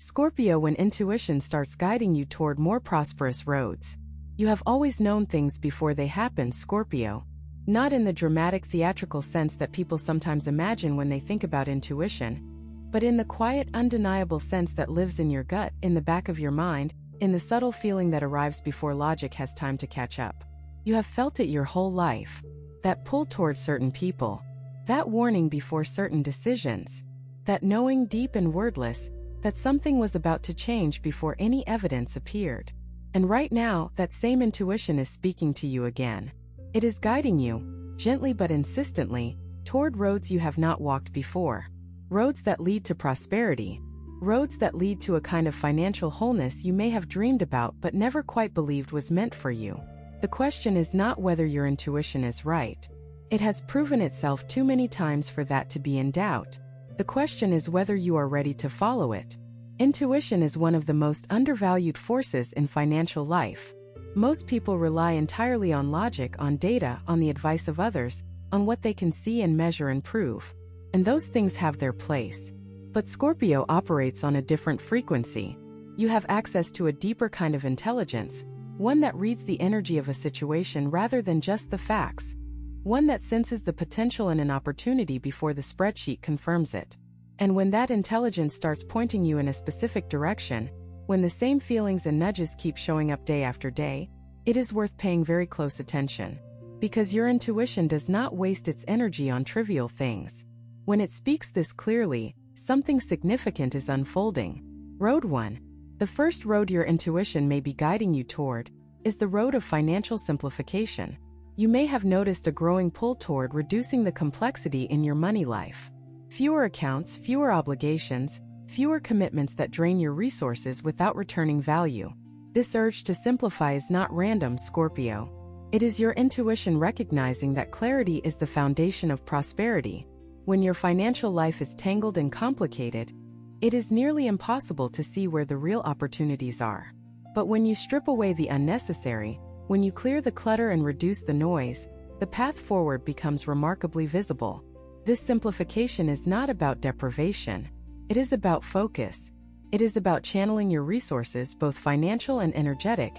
Scorpio, when intuition starts guiding you toward more prosperous roads. You have always known things before they happen, Scorpio. Not in the dramatic theatrical sense that people sometimes imagine when they think about intuition, but in the quiet, undeniable sense that lives in your gut, in the back of your mind, in the subtle feeling that arrives before logic has time to catch up. You have felt it your whole life. That pull toward certain people. That warning before certain decisions. That knowing, deep and wordless, that something was about to change before any evidence appeared. And right now, that same intuition is speaking to you again. It is guiding you, gently but insistently, toward roads you have not walked before. Roads that lead to prosperity. Roads that lead to a kind of financial wholeness you may have dreamed about but never quite believed was meant for you. The question is not whether your intuition is right. It has proven itself too many times for that to be in doubt. The question is whether you are ready to follow it. Intuition is one of the most undervalued forces in financial life. Most people rely entirely on logic, on data, on the advice of others, on what they can see and measure and prove. And those things have their place. But Scorpio operates on a different frequency. You have access to a deeper kind of intelligence, one that reads the energy of a situation rather than just the facts. One that senses the potential in an opportunity before the spreadsheet confirms it. And when that intelligence starts pointing you in a specific direction, when the same feelings and nudges keep showing up day after day, it is worth paying very close attention. Because your intuition does not waste its energy on trivial things. When it speaks this clearly, something significant is unfolding. Road 1. The first road your intuition may be guiding you toward is the road of financial simplification. You may have noticed a growing pull toward reducing the complexity in your money life. Fewer accounts, fewer obligations, fewer commitments that drain your resources without returning value. This urge to simplify is not random, Scorpio. It is your intuition recognizing that clarity is the foundation of prosperity. When your financial life is tangled and complicated, it is nearly impossible to see where the real opportunities are. But when you strip away the unnecessary, when you clear the clutter and reduce the noise, the path forward becomes remarkably visible. This simplification is not about deprivation. It is about focus. It is about channeling your resources, both financial and energetic,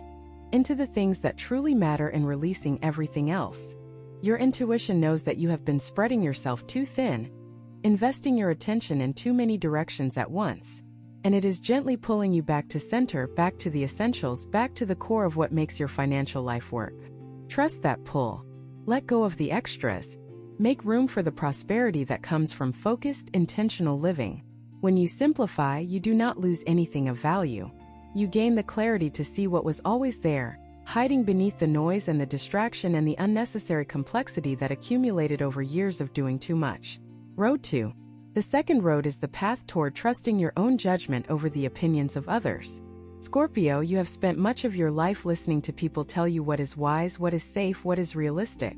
into the things that truly matter and releasing everything else. Your intuition knows that you have been spreading yourself too thin, investing your attention in too many directions at once. And it is gently pulling you back to center, back to the essentials, back to the core of what makes your financial life work. Trust that pull. Let go of the extras. Make room for the prosperity that comes from focused, intentional living. When you simplify, you do not lose anything of value. You gain the clarity to see what was always there, hiding beneath the noise and the distraction and the unnecessary complexity that accumulated over years of doing too much. Road 2. The second road is the path toward trusting your own judgment over the opinions of others. Scorpio, you have spent much of your life listening to people tell you what is wise, what is safe, what is realistic.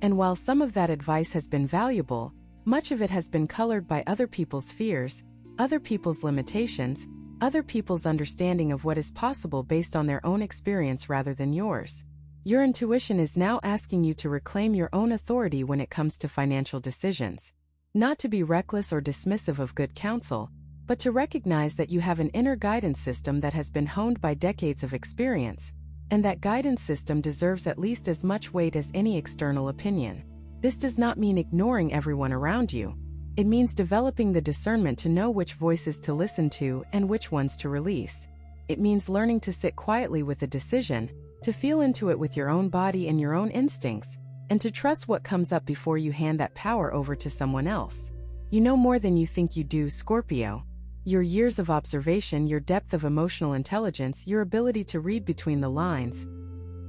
And while some of that advice has been valuable, much of it has been colored by other people's fears, other people's limitations, other people's understanding of what is possible based on their own experience rather than yours. Your intuition is now asking you to reclaim your own authority when it comes to financial decisions. Not to be reckless or dismissive of good counsel, but to recognize that you have an inner guidance system that has been honed by decades of experience, and that guidance system deserves at least as much weight as any external opinion. This does not mean ignoring everyone around you. It means developing the discernment to know which voices to listen to and which ones to release. It means learning to sit quietly with a decision, to feel into it with your own body and your own instincts, and to trust what comes up before you hand that power over to someone else. You know more than you think you do, Scorpio. Your years of observation, your depth of emotional intelligence, your ability to read between the lines.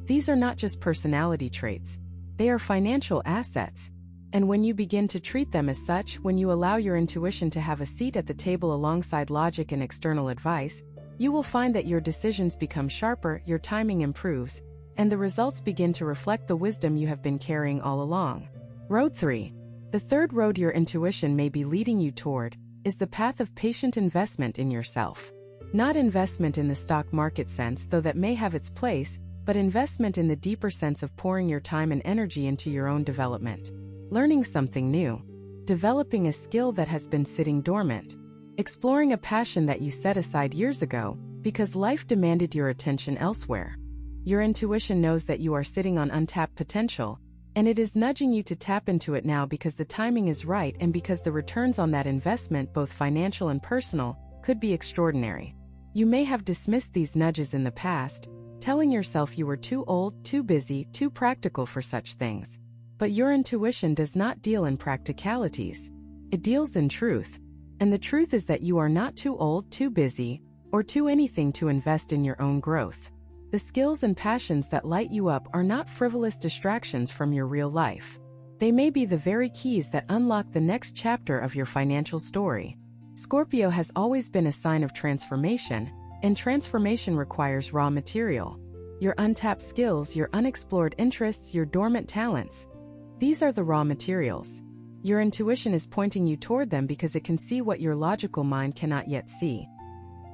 These are not just personality traits. They are financial assets. And when you begin to treat them as such, when you allow your intuition to have a seat at the table alongside logic and external advice, you will find that your decisions become sharper, your timing improves, and the results begin to reflect the wisdom you have been carrying all along. Road 3. The third road your intuition may be leading you toward is the path of patient investment in yourself. Not investment in the stock market sense, though that may have its place, but investment in the deeper sense of pouring your time and energy into your own development. Learning something new. Developing a skill that has been sitting dormant. exploring a passion that you set aside years ago because life demanded your attention elsewhere. Your intuition knows that you are sitting on untapped potential, and it is nudging you to tap into it now because the timing is right and because the returns on that investment, both financial and personal, could be extraordinary. You may have dismissed these nudges in the past, telling yourself you were too old, too busy, too practical for such things. But your intuition does not deal in practicalities. It deals in truth. And the truth is that you are not too old, too busy, or too anything to invest in your own growth. The skills and passions that light you up are not frivolous distractions from your real life. They may be the very keys that unlock the next chapter of your financial story. Scorpio has always been a sign of transformation, and transformation requires raw material. Your untapped skills, your unexplored interests, your dormant talents. These are the raw materials. Your intuition is pointing you toward them because it can see what your logical mind cannot yet see.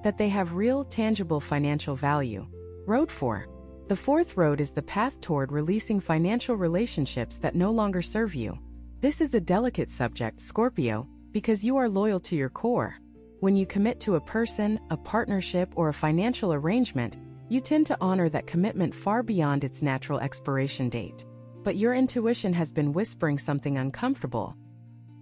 That they have real, tangible financial value. Road 4. The fourth road is the path toward releasing financial relationships that no longer serve you. This is a delicate subject, Scorpio, because you are loyal to your core. When you commit to a person, a partnership, or a financial arrangement, you tend to honor that commitment far beyond its natural expiration date. But your intuition has been whispering something uncomfortable.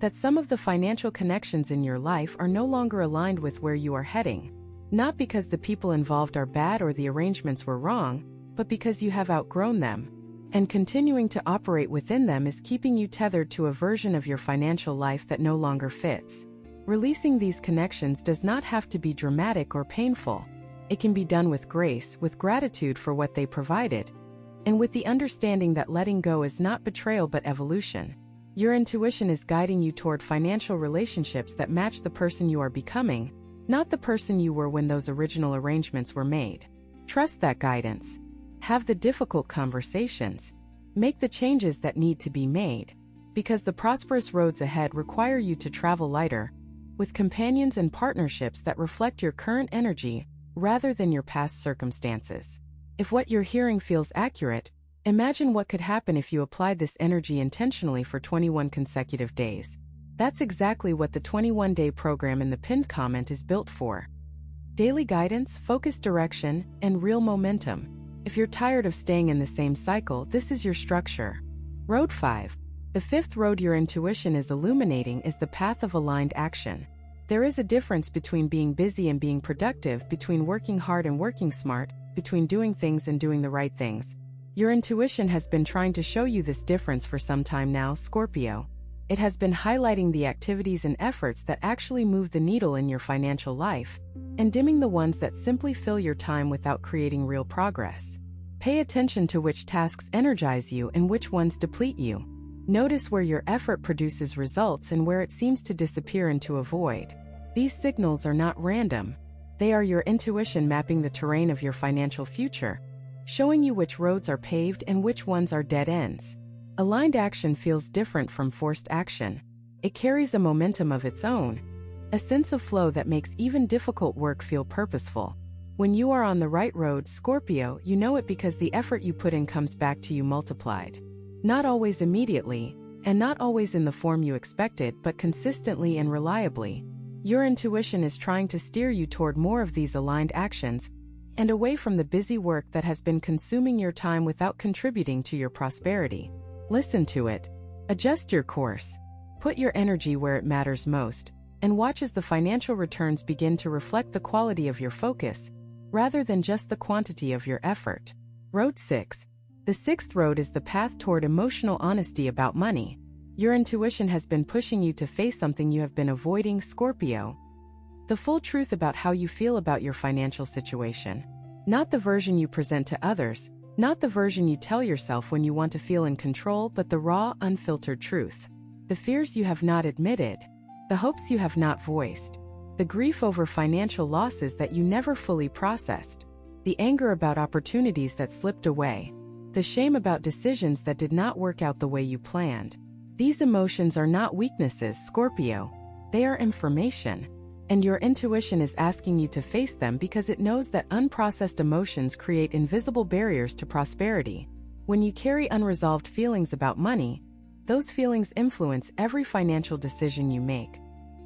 That some of the financial connections in your life are no longer aligned with where you are heading. Not because the people involved are bad or the arrangements were wrong, but because you have outgrown them. And continuing to operate within them is keeping you tethered to a version of your financial life that no longer fits. Releasing these connections does not have to be dramatic or painful. It can be done with grace, with gratitude for what they provided, and with the understanding that letting go is not betrayal but evolution. Your intuition is guiding you toward financial relationships that match the person you are becoming, not the person you were when those original arrangements were made. Trust that guidance. Have the difficult conversations. Make the changes that need to be made. Because the prosperous roads ahead require you to travel lighter, with companions and partnerships that reflect your current energy rather than your past circumstances. If what you're hearing feels accurate, imagine what could happen if you applied this energy intentionally for 21 consecutive days. That's exactly what the 21-day program in the pinned comment is built for. Daily guidance, focused direction, and real momentum. If you're tired of staying in the same cycle, this is your structure. Road 5. The fifth road your intuition is illuminating is the path of aligned action. There is a difference between being busy and being productive, between working hard and working smart, between doing things and doing the right things. Your intuition has been trying to show you this difference for some time now, Scorpio. It has been highlighting the activities and efforts that actually move the needle in your financial life, and dimming the ones that simply fill your time without creating real progress. Pay attention to which tasks energize you and which ones deplete you. Notice where your effort produces results and where it seems to disappear into a void. These signals are not random. They are your intuition mapping the terrain of your financial future, showing you which roads are paved and which ones are dead ends. Aligned action feels different from forced action. It carries a momentum of its own, a sense of flow that makes even difficult work feel purposeful. When you are on the right road, Scorpio, you know it because the effort you put in comes back to you multiplied. Not always immediately, and not always in the form you expected, but consistently and reliably. Your intuition is trying to steer you toward more of these aligned actions, and away from the busy work that has been consuming your time without contributing to your prosperity. Listen to it. Adjust your course. Put your energy where it matters most, and watch as the financial returns begin to reflect the quality of your focus, rather than just the quantity of your effort. Road 6. The sixth road is the path toward emotional honesty about money. Your intuition has been pushing you to face something you have been avoiding, Scorpio. The full truth about how you feel about your financial situation. Not the version you present to others, not the version you tell yourself when you want to feel in control, but the raw, unfiltered truth. The fears you have not admitted, the hopes you have not voiced, the grief over financial losses that you never fully processed, the anger about opportunities that slipped away, the shame about decisions that did not work out the way you planned. These emotions are not weaknesses, Scorpio. They are information. And your intuition is asking you to face them because it knows that unprocessed emotions create invisible barriers to prosperity. When you carry unresolved feelings about money, those feelings influence every financial decision you make.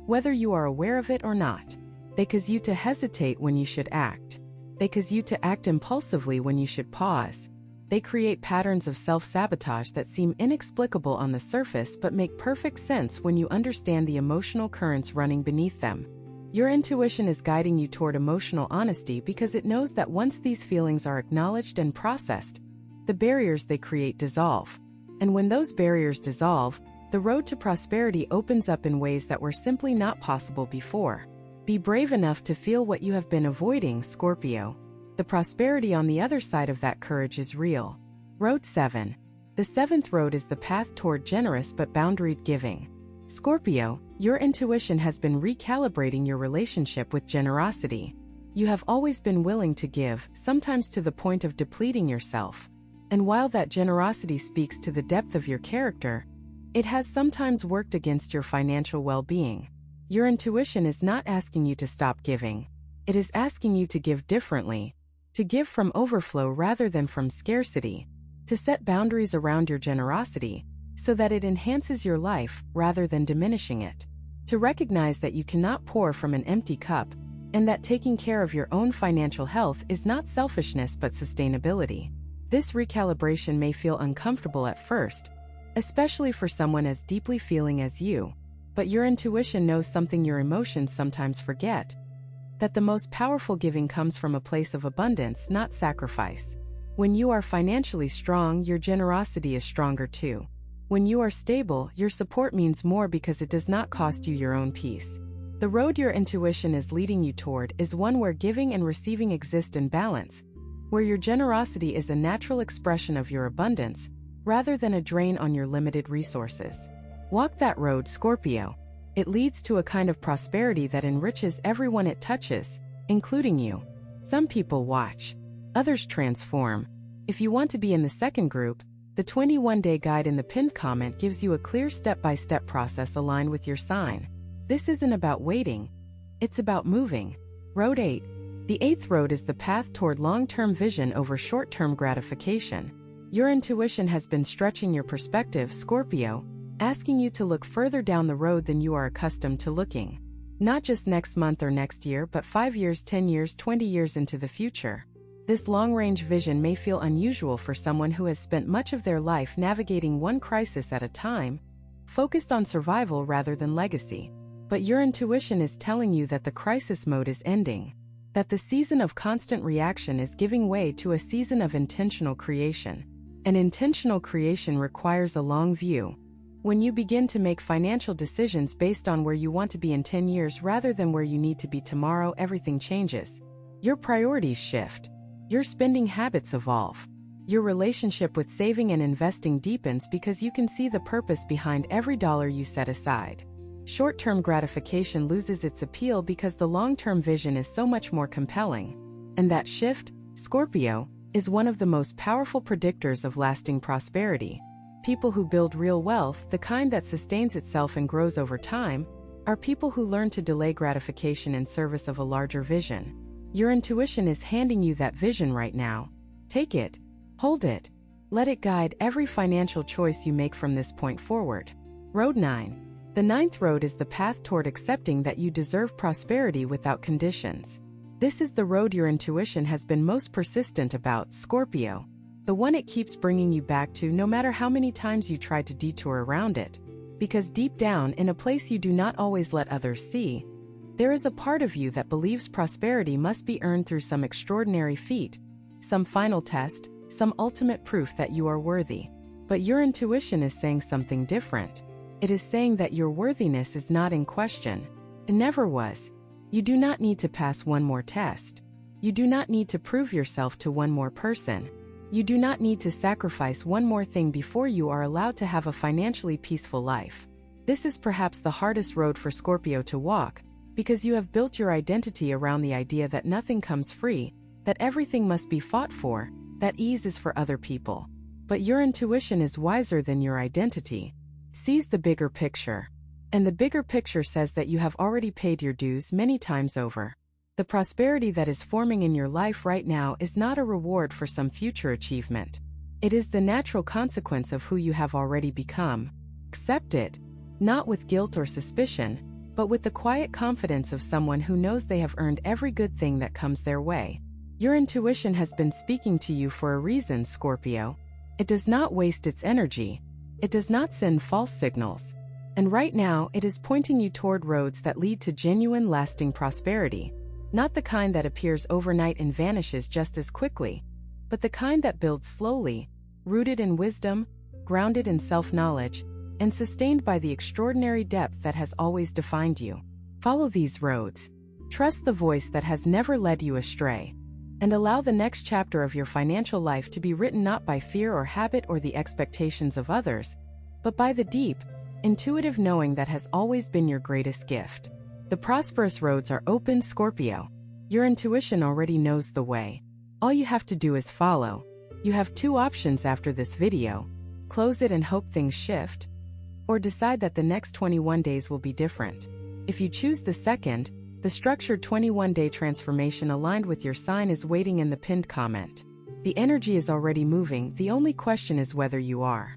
whether you are aware of it or not. They cause you to hesitate when you should act. They cause you to act impulsively when you should pause. They create patterns of self-sabotage that seem inexplicable on the surface but make perfect sense when you understand the emotional currents running beneath them. Your intuition is guiding you toward emotional honesty because it knows that once these feelings are acknowledged and processed, the barriers they create dissolve. And when those barriers dissolve, the road to prosperity opens up in ways that were simply not possible before. Be brave enough to feel what you have been avoiding, Scorpio. The prosperity on the other side of that courage is real. Road 7. The 7th road is the path toward generous but boundaried giving. Scorpio, your intuition has been recalibrating your relationship with generosity. You have always been willing to give, sometimes to the point of depleting yourself. And while that generosity speaks to the depth of your character, it has sometimes worked against your financial well-being. Your intuition is not asking you to stop giving. It is asking you to give differently, to give from overflow rather than from scarcity, to set boundaries around your generosity so that it enhances your life rather than diminishing it, to recognize that you cannot pour from an empty cup and that taking care of your own financial health is not selfishness but sustainability. This recalibration may feel uncomfortable at first, especially for someone as deeply feeling as you, but your intuition knows something your emotions sometimes forget: that the most powerful giving comes from a place of abundance, not sacrifice. When you are financially strong, your generosity is stronger too. When you are stable, your support means more because it does not cost you your own peace. The road your intuition is leading you toward is one where giving and receiving exist in balance, where your generosity is a natural expression of your abundance, rather than a drain on your limited resources. Walk that road, Scorpio. It leads to a kind of prosperity that enriches everyone it touches, including you. Some people watch, others transform. If you want to be in the second group, the 21-day guide in the pinned comment gives you a clear step-by-step process aligned with your sign. This isn't about waiting, it's about moving. Road 8. The 8th road is the path toward long-term vision over short-term gratification. Your intuition has been stretching your perspective, Scorpio, asking you to look further down the road than you are accustomed to looking. Not just next month or next year, but 5 years, 10 years, 20 years into the future. This long-range vision may feel unusual for someone who has spent much of their life navigating one crisis at a time, focused on survival rather than legacy. But your intuition is telling you that the crisis mode is ending, that the season of constant reaction is giving way to a season of intentional creation. And intentional creation requires a long view. When you begin to make financial decisions based on where you want to be in 10 years rather than where you need to be tomorrow, everything changes. Your priorities shift. Your spending habits evolve. Your relationship with saving and investing deepens because you can see the purpose behind every dollar you set aside. Short-term gratification loses its appeal because the long-term vision is so much more compelling. And that shift, Scorpio, is one of the most powerful predictors of lasting prosperity. People who build real wealth, the kind that sustains itself and grows over time, are people who learn to delay gratification in service of a larger vision. Your intuition is handing you that vision right now. Take it, hold it, let it guide every financial choice you make from this point forward. Road 9. The 9th road is the path toward accepting that you deserve prosperity without conditions. This is the road your intuition has been most persistent about, Scorpio. The one it keeps bringing you back to no matter how many times you try to detour around it. Because deep down, in a place you do not always let others see, there is a part of you that believes prosperity must be earned through some extraordinary feat, some final test, some ultimate proof that you are worthy. But your intuition is saying something different. It is saying that your worthiness is not in question. It never was. You do not need to pass one more test. You do not need to prove yourself to one more person. You do not need to sacrifice one more thing before you are allowed to have a financially peaceful life. This is perhaps the hardest road for Scorpio to walk, because you have built your identity around the idea that nothing comes free, that everything must be fought for, that ease is for other people. But your intuition is wiser than your identity. Sees the bigger picture. And the bigger picture says that you have already paid your dues many times over. The prosperity that is forming in your life right now is not a reward for some future achievement. It is the natural consequence of who you have already become. Accept it, not with guilt or suspicion, but with the quiet confidence of someone who knows they have earned every good thing that comes their way. Your intuition has been speaking to you for a reason, Scorpio. It does not waste its energy. It does not send false signals. And right now, it is pointing you toward roads that lead to genuine, lasting prosperity. Not the kind that appears overnight and vanishes just as quickly, but the kind that builds slowly, rooted in wisdom, grounded in self-knowledge, and sustained by the extraordinary depth that has always defined you. Follow these roads. Trust the voice that has never led you astray. And allow the next chapter of your financial life to be written not by fear or habit or the expectations of others, but by the deep, intuitive knowing that has always been your greatest gift. The prosperous roads are open, Scorpio. Your intuition already knows the way. All you have to do is follow. You have two options after this video: close it and hope things shift, or decide that the next 21 days will be different. If you choose the second, the structured 21-day transformation aligned with your sign is waiting in the pinned comment. The energy is already moving, the only question is whether you are.